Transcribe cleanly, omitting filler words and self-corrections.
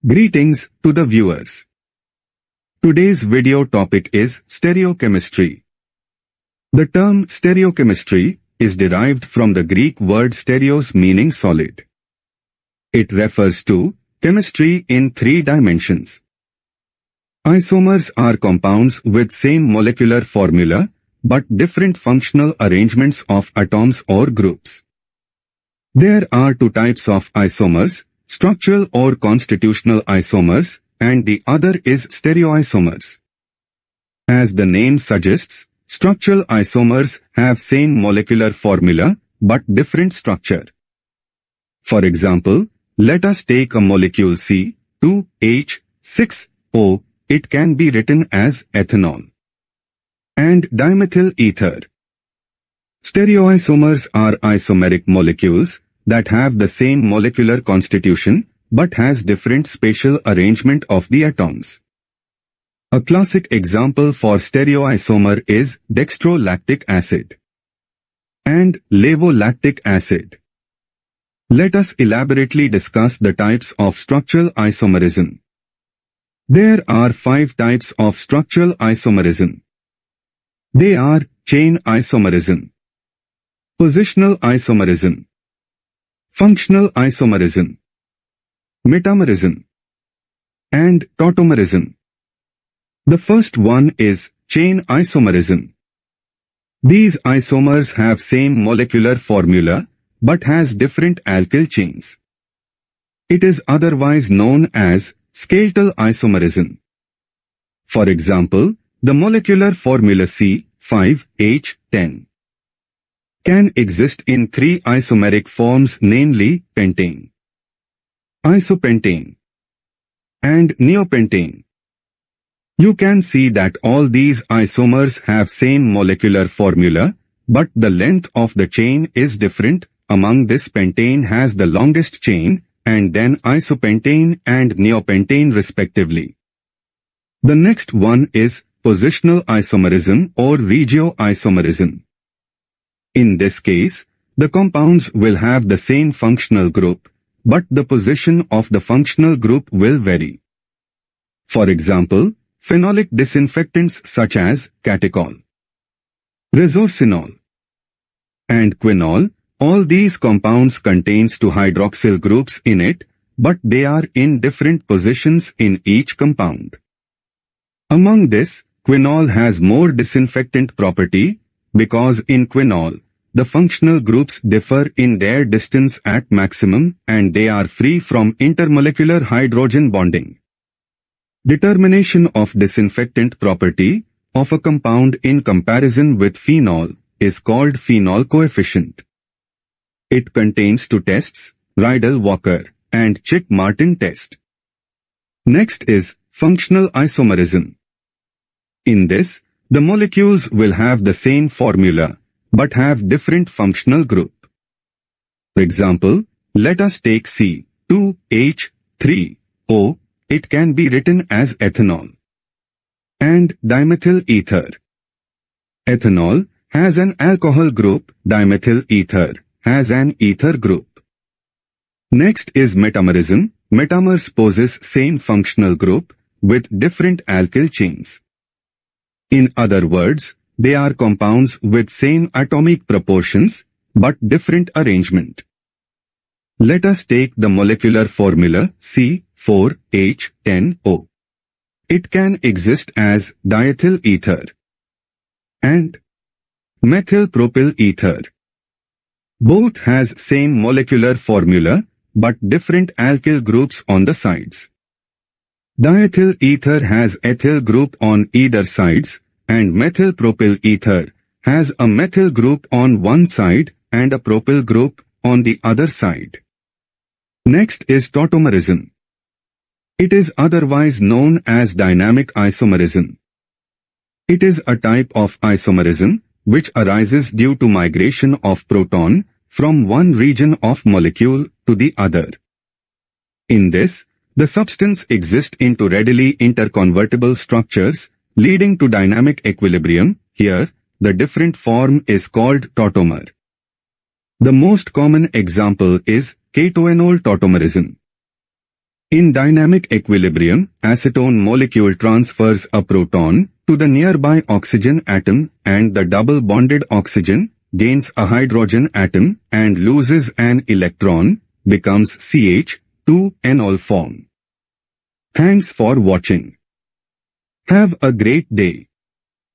Greetings to the viewers. Today's video topic is stereochemistry. The term stereochemistry is derived from the Greek word stereos meaning solid. It refers to chemistry in three dimensions. Isomers are compounds with same molecular formula but different functional arrangements of atoms or groups. There are two types of isomers, structural or constitutional isomers, and the other is stereoisomers. As the name suggests, structural isomers have same molecular formula but different structure. For example, let us take a molecule C2H6O. It can be written as ethanol and dimethyl ether. Stereoisomers are isomeric molecules that have the same molecular constitution but has different spatial arrangement of the atoms. A classic example for stereoisomer is dextrolactic acid and levolactic acid. Let us elaborately discuss the types of structural isomerism. There are 5 types of structural isomerism. They are chain isomerism, positional isomerism, functional isomerism, metamerism, and tautomerism. The first one is chain isomerism. These isomers have same molecular formula but has different alkyl chains. It is otherwise known as skeletal isomerism. For example, the molecular formula C5H10 can exist in 3 isomeric forms, namely pentane, isopentane, and neopentane. You can see that all these isomers have same molecular formula, but the length of the chain is different. Among this, pentane has the longest chain, and then isopentane and neopentane respectively. The next one is positional isomerism or regioisomerism. In this case, the compounds will have the same functional group, but the position of the functional group will vary. For example, phenolic disinfectants such as Catechol, Resorcinol, and Quinol, all these compounds contains 2 hydroxyl groups in it, but they are in different positions in each compound. Among this, Quinol has more disinfectant property because in Quinol, the functional groups differ in their distance at maximum and they are free from intermolecular hydrogen bonding. Determination of disinfectant property of a compound in comparison with phenol is called phenol coefficient. It contains 2 tests, Riedel-Walker and Chick-Martin test. Next is functional isomerism. In this, the molecules will have the same formula but have different functional group. For example, let us take C2H3O. It can be written as ethanol and dimethyl ether. Ethanol has an alcohol group, dimethyl ether has an ether group. Next is metamerism. Metamers possess same functional group with different alkyl chains. In other words, they are compounds with same atomic proportions but different arrangement. Let us take the molecular formula C4H10O. It can exist as diethyl ether and methylpropyl ether. Both has same molecular formula but different alkyl groups on the sides. Diethyl ether has ethyl group on either sides and methylpropyl ether has a methyl group on one side and a propyl group on the other side. Next is Tautomerism. It is otherwise known as dynamic isomerism. It is a type of isomerism which arises due to migration of proton from one region of molecule to the other. In this, the substance exists into readily interconvertible structures leading to dynamic equilibrium. Here, the different form is called tautomer. The most common example is Catechol tautomerism. In dynamic equilibrium, acetone molecule transfers a proton to the nearby oxygen atom and the double-bonded oxygen gains a hydrogen atom and loses an electron, becomes CH2Nol form. Thanks for watching. Have a great day.